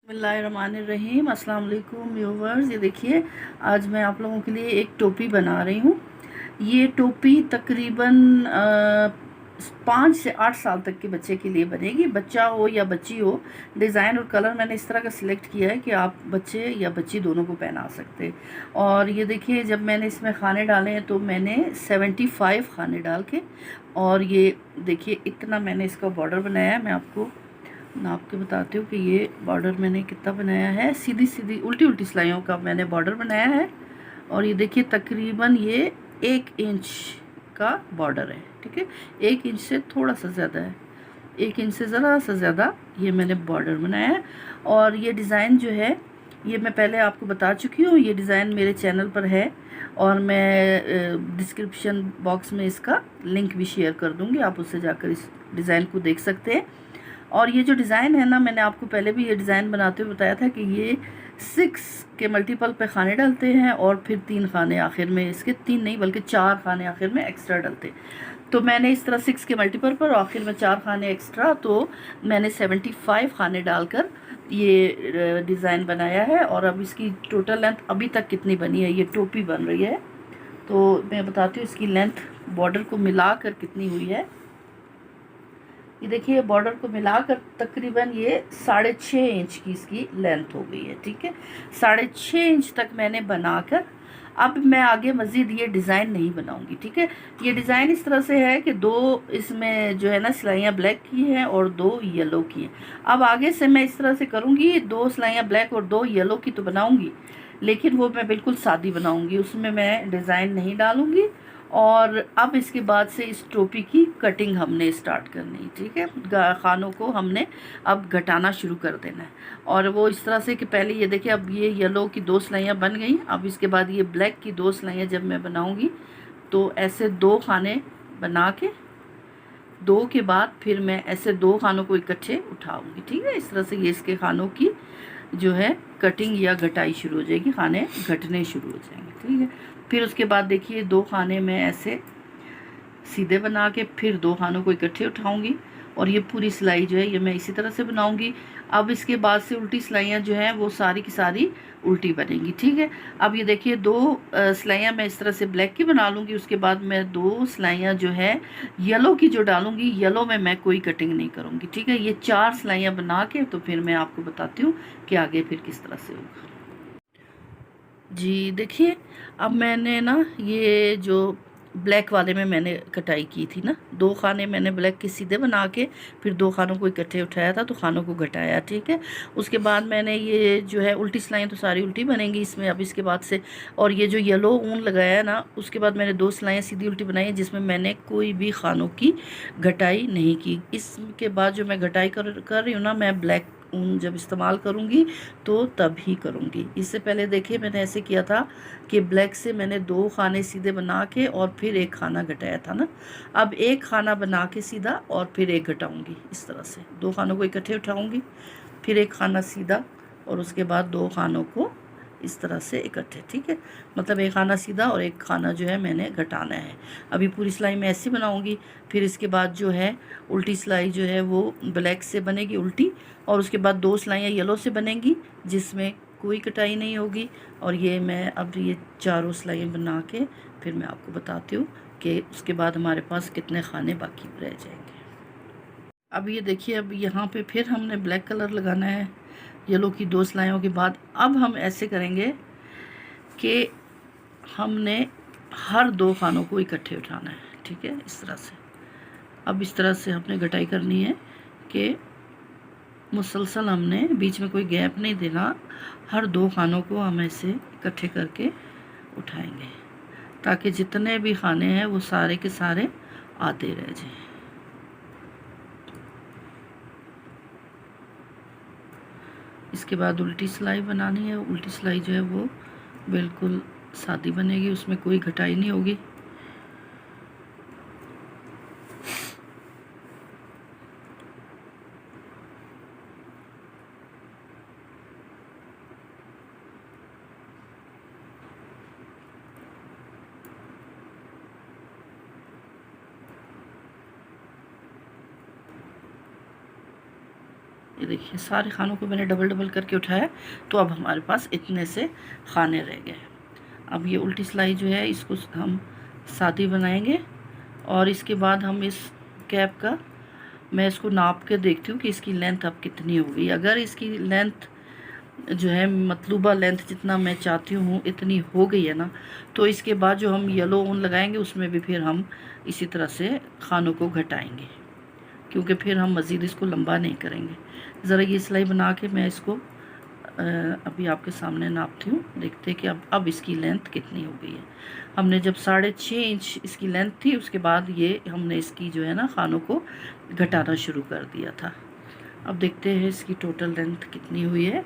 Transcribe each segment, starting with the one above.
बिस्मिल्लाहिर्रहमानिर्रहीम। अस्सलाम वालेकुम व्यूवर्स। ये देखिए, आज मैं आप लोगों के लिए एक टोपी बना रही हूँ। ये टोपी तकरीबन 5 से 8 साल तक के बच्चे के लिए बनेगी, बच्चा हो या बच्ची हो। डिज़ाइन और कलर मैंने इस तरह का सिलेक्ट किया है कि आप बच्चे या बच्ची दोनों को पहना सकते। और ये देखिए, जब मैंने इसमें खाने डाले हैं तो मैंने 75 खाने डाल के, और ये देखिए इतना मैंने इसका बॉर्डर बनाया है। मैं आपको नाप के बताती हूँ कि ये बॉर्डर मैंने कितना बनाया है। सीधी सीधी उल्टी उल्टी सिलाइयों का मैंने बॉर्डर बनाया है। और ये देखिए, तकरीबन ये 1 इंच का बॉर्डर है। ठीक है, 1 इंच से थोड़ा सा ज़्यादा है, 1 इंच से ज़रा सा ज़्यादा ये मैंने बॉर्डर बनाया है। और ये डिज़ाइन जो है, ये मैं पहले आपको बता चुकी हूँ। ये डिज़ाइन मेरे चैनल पर है और मैं डिस्क्रिप्शन बॉक्स में इसका लिंक भी शेयर कर दूँगी, आप उससे जाकर इस डिज़ाइन को देख सकते हैं। और ये जो डिज़ाइन है ना, मैंने आपको पहले भी ये डिज़ाइन बनाते हुए बताया था कि ये 6 के मल्टीपल पे खाने डलते हैं और फिर 3 खाने आखिर में, इसके 3 नहीं बल्कि 4 खाने आखिर में एक्स्ट्रा डलते हैं। तो मैंने इस तरह 6 के मल्टीपल पर आखिर में 4 खाने एक्स्ट्रा, तो मैंने 75 खाने डालकर ये डिज़ाइन बनाया है। और अब इसकी टोटल लेंथ अभी तक कितनी बनी है, ये टोपी बन रही है तो मैं बताती हूँ इसकी लेंथ बॉर्डर को मिलाकर कितनी हुई है। ये देखिए, बॉर्डर को मिलाकर तकरीबन ये 6.5 इंच की इसकी लेंथ हो गई है। ठीक है, 6.5 इंच तक मैंने बनाकर, अब मैं आगे मज़ीद ये डिज़ाइन नहीं बनाऊंगी। ठीक है, ये डिज़ाइन इस तरह से है कि 2 इसमें जो है ना सिलाइयाँ ब्लैक की हैं और 2 येलो की हैं। अब आगे से मैं इस तरह से करूँगी, 2 सिलाइयाँ ब्लैक और 2 येलो की तो बनाऊँगी, लेकिन वो मैं बिल्कुल सादी बनाऊँगी, उसमें मैं डिज़ाइन नहीं डालूँगी। और अब इसके बाद से इस टोपी की कटिंग हमने स्टार्ट करनी। ठीक है, खानों को हमने अब घटाना शुरू कर देना है। और वो इस तरह से कि पहले ये देखिए, अब ये येलो की 2 सिलाइयाँ बन गई। अब इसके बाद ये ब्लैक की 2 सिलाइयाँ जब मैं बनाऊंगी तो ऐसे 2 खाने बना के, 2 के बाद फिर मैं ऐसे 2 खानों को इकट्ठे उठाऊंगी। ठीक है, इस तरह से ये इसके खानों की जो है कटिंग या घटाई शुरू हो जाएगी, खाने घटने शुरू हो जाएंगे। ठीक है, फिर उसके बाद देखिए 2 खाने में ऐसे सीधे बना के फिर 2 खानों को इकट्ठे उठाऊंगी और ये पूरी सिलाई जो है ये मैं इसी तरह से बनाऊंगी। अब इसके बाद से उल्टी सिलाइयाँ जो हैं वो सारी की सारी उल्टी बनेंगी। ठीक है, अब ये देखिए 2 सिलाइयाँ मैं इस तरह से ब्लैक की बना लूँगी, उसके बाद मैं 2 सिलाइयाँ जो है येलो की जो डालूँगी, येलो में मैं कोई कटिंग नहीं करूँगी। ठीक है, ये 4 सिलाइयाँ बना के तो फिर मैं आपको बताती हूँ कि आगे फिर किस तरह से होगा। जी देखिए, अब मैंने ना ये जो ब्लैक वाले में मैंने कटाई की थी ना, 2 खाने मैंने ब्लैक के सीधे बना के फिर 2 खानों को इकट्ठे उठाया था, तो खानों को घटाया। ठीक है, उसके बाद मैंने ये जो है उल्टी सिलाइयाँ तो सारी उल्टी बनेंगी इसमें अब इसके बाद से। और ये जो येलो ऊन लगाया ना, उसके बाद मैंने 2 सिलाइयाँ सीधी उल्टी बनाई हैं जिसमें मैंने कोई भी खानों की घटाई नहीं की। इसके बाद जो मैं घटाई कर रही हूँ ना, मैं ब्लैक ऊन जब इस्तेमाल करूँगी तो तभी करूँगी। इससे पहले देखिए मैंने ऐसे किया था कि ब्लैक से मैंने 2 खाने सीधे बना के और फिर 1 खाना घटाया था ना। अब 1 खाना बना के सीधा और फिर 1 घटाऊँगी। इस तरह से 2 खानों को इकट्ठे उठाऊँगी, फिर 1 खाना सीधा और उसके बाद 2 खानों को इस तरह से इकट्ठे। ठीक है, मतलब 1 खाना सीधा और 1 खाना जो है मैंने घटाना है। अभी पूरी सिलाई मैं ऐसी बनाऊंगी। फिर इसके बाद जो है उल्टी सिलाई जो है वो ब्लैक से बनेगी उल्टी, और उसके बाद 2 सिलाइयाँ येलो से बनेंगी जिसमें कोई कटाई नहीं होगी। और ये मैं अब ये चारों सिलाइयाँ बना के फिर मैं आपको बताती हूँ कि उसके बाद हमारे पास कितने खाने बाकी रह जाएंगे। अब ये देखिए, अब यहाँ पे फिर हमने ब्लैक कलर लगाना है येलो की 2 सिलाइयों के बाद। अब हम ऐसे करेंगे कि हमने हर 2 खानों को इकट्ठे उठाना है। ठीक है, इस तरह से। अब इस तरह से हमने घटाई करनी है कि मुसलसल हमने बीच में कोई गैप नहीं देना, हर 2 खानों को हम ऐसे इकट्ठे करके उठाएंगे ताकि जितने भी खाने हैं वो सारे के सारे आते रह जाएं। इसके बाद उल्टी सिलाई बनानी है। उल्टी सिलाई जो है वो बिल्कुल सादी बनेगी, उसमें कोई घटाई नहीं होगी। ये देखिए सारे खानों को मैंने डबल डबल करके उठाया, तो अब हमारे पास इतने से खाने रह गए। अब ये उल्टी सिलाई जो है इसको हम सादी बनाएंगे, और इसके बाद हम इस कैप का, मैं इसको नाप के देखती हूँ कि इसकी लेंथ अब कितनी हो गई। अगर इसकी लेंथ जो है मतलूबा लेंथ जितना मैं चाहती हूँ इतनी हो गई है ना, तो इसके बाद जो हम येलो ऊन लगाएंगे उसमें भी फिर हम इसी तरह से खानों को घटाएंगे, क्योंकि फिर हम मज़ीद इसको लंबा नहीं करेंगे। ज़रा ये सिलाई बना के मैं इसको अभी आपके सामने नापती हूँ, देखते हैं कि अब इसकी लेंथ कितनी हो गई है। हमने जब 6.5 इंच इसकी लेंथ थी, उसके बाद ये हमने इसकी जो है ना खानों को घटाना शुरू कर दिया था। अब देखते हैं इसकी टोटल लेंथ कितनी हुई है।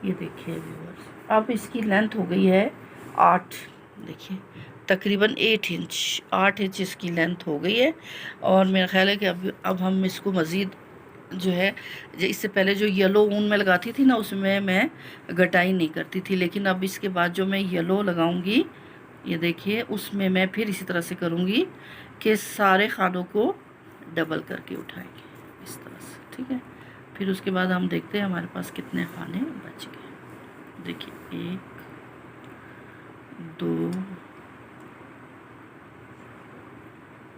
ये देखिए व्यूअर्स, अब इसकी लेंथ हो गई है 8, देखिए तकरीबन 8 इंच इसकी लेंथ हो गई है। और मेरा ख्याल है कि अब हम इसको मज़ीद जो है, इससे पहले जो येलो ऊन में लगाती थी ना उसमें मैं घटाई नहीं करती थी, लेकिन अब इसके बाद जो मैं येलो लगाऊंगी, ये देखिए उसमें मैं फिर इसी तरह से करूँगी कि सारे खानों को डबल करके उठाएंगे इस तरह से, ठीक है। फिर उसके बाद हम देखते हैं हमारे पास कितने खाने बच गए। देखिए 1 2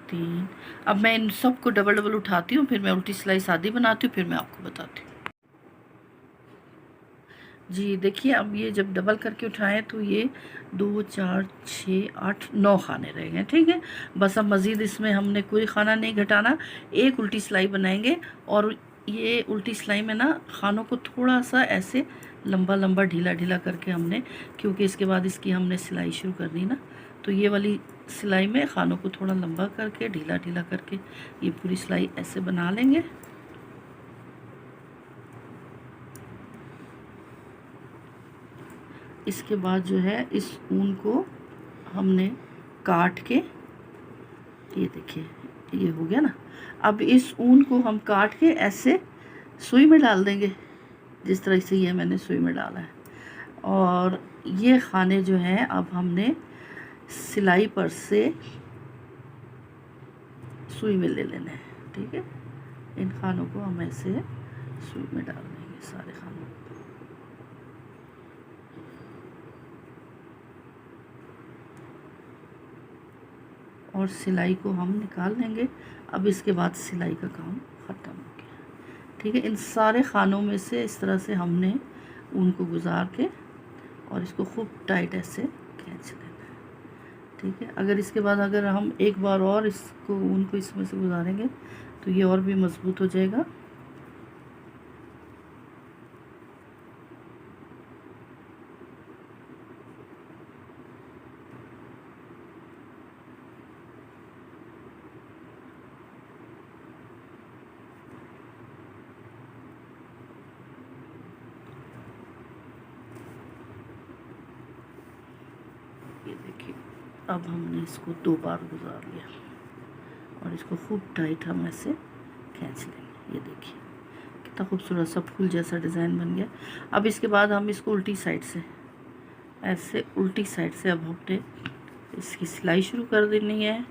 3। अब मैं इन सब को डबल डबल उठाती हूँ, फिर मैं उल्टी सिलाई सादी बनाती हूँ, फिर मैं आपको बताती हूँ। जी देखिए, अब ये जब डबल करके उठाएं तो ये 2 4 6 8 9 खाने रह गए, ठीक है। बस अब मज़ीद इसमें हमने कोई खाना नहीं घटाना, एक उल्टी सिलाई बनाएंगे। और ये उल्टी सिलाई में ना खानों को थोड़ा सा ऐसे लंबा लंबा ढीला ढीला करके हमने, क्योंकि इसके बाद इसकी हमने सिलाई शुरू कर दी ना, तो ये वाली सिलाई में खानों को थोड़ा लंबा करके ढीला ढीला करके ये पूरी सिलाई ऐसे बना लेंगे। इसके बाद जो है इस ऊन को हमने काट के, ये देखिए ये हो गया ना। अब इस ऊन को हम काट के ऐसे सुई में डाल देंगे, जिस तरह से ये मैंने सुई में डाला है। और ये खाने जो हैं अब हमने सिलाई पर से सुई में ले लेने हैं, ठीक है। इन खानों को हम ऐसे सुई में डाल देंगे सारे खानों को। और सिलाई को हम निकाल लेंगे। अब इसके बाद सिलाई का काम ख़त्म हो गया, ठीक है। इन सारे खानों में से इस तरह से हमने ऊन को गुजार के और इसको खूब टाइट ऐसे खींच लेना है, ठीक है। अगर इसके बाद अगर हम एक बार और इसको ऊन को इसमें से गुजारेंगे तो ये और भी मज़बूत हो जाएगा। ये देखिए, अब हमने इसको 2 बार गुजार लिया और इसको खूब टाइट हम ऐसे खींच लेंगे। ये देखिए कितना खूबसूरत सा फूल जैसा डिज़ाइन बन गया। अब इसके बाद हम इसको उल्टी साइड से ऐसे, उल्टी साइड से अब हमने इसकी सिलाई शुरू कर देनी है।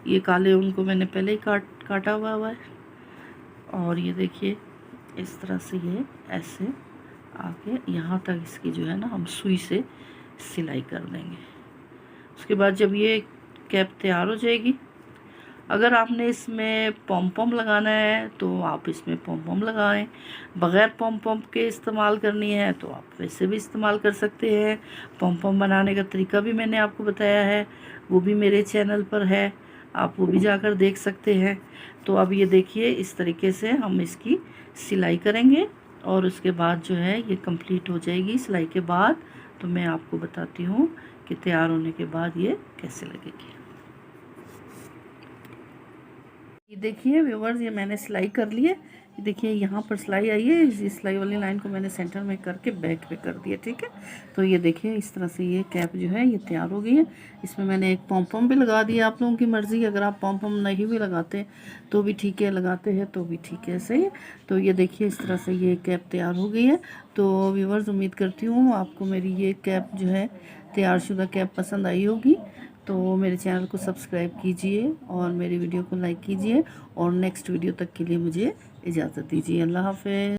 ये काले ऊन को मैंने पहले ही काटा हुआ है। और ये देखिए इस तरह से ये ऐसे आके यहाँ तक इसकी जो है ना हम सुई से सिलाई कर देंगे। उसके बाद जब ये कैप तैयार हो जाएगी, अगर आपने इसमें पॉम पॉम लगाना है तो आप इसमें पॉम पॉम लगाएं, बग़ैर पॉम पॉम के इस्तेमाल करनी है तो आप वैसे भी इस्तेमाल कर सकते हैं। पॉम पॉम बनाने का तरीका भी मैंने आपको बताया है, वो भी मेरे चैनल पर है, आप वो भी जाकर देख सकते हैं। तो अब ये देखिए इस तरीके से हम इसकी सिलाई करेंगे और उसके बाद जो है ये कंप्लीट हो जाएगी। सिलाई के बाद तो मैं आपको बताती हूँ कि तैयार होने के बाद ये कैसे लगेगी। ये देखिए व्यूअर्स, ये मैंने सिलाई कर ली है। देखिए यहाँ पर सिलाई आई है, इस सिलाई वाली लाइन को मैंने सेंटर में करके बैक पे कर दिया, ठीक है। तो ये देखिए इस तरह से ये कैप जो है ये तैयार हो गई है। इसमें मैंने एक पॉम भी लगा दिया, आप लोगों की मर्ज़ी, अगर आप पॉम नहीं भी लगाते तो भी ठीक है, लगाते हैं तो भी ठीक है, सही है। तो ये देखिए इस तरह से ये कैप तैयार हो गई है। तो व्यूअर्स, उम्मीद करती हूँ आपको मेरी ये कैप जो है तैयारशुदा कैप पसंद आई होगी। तो मेरे चैनल को सब्सक्राइब कीजिए और मेरी वीडियो को लाइक कीजिए, और नेक्स्ट वीडियो तक के लिए मुझे इजाज़त दीजिए। अल्लाह हाफ़िज़।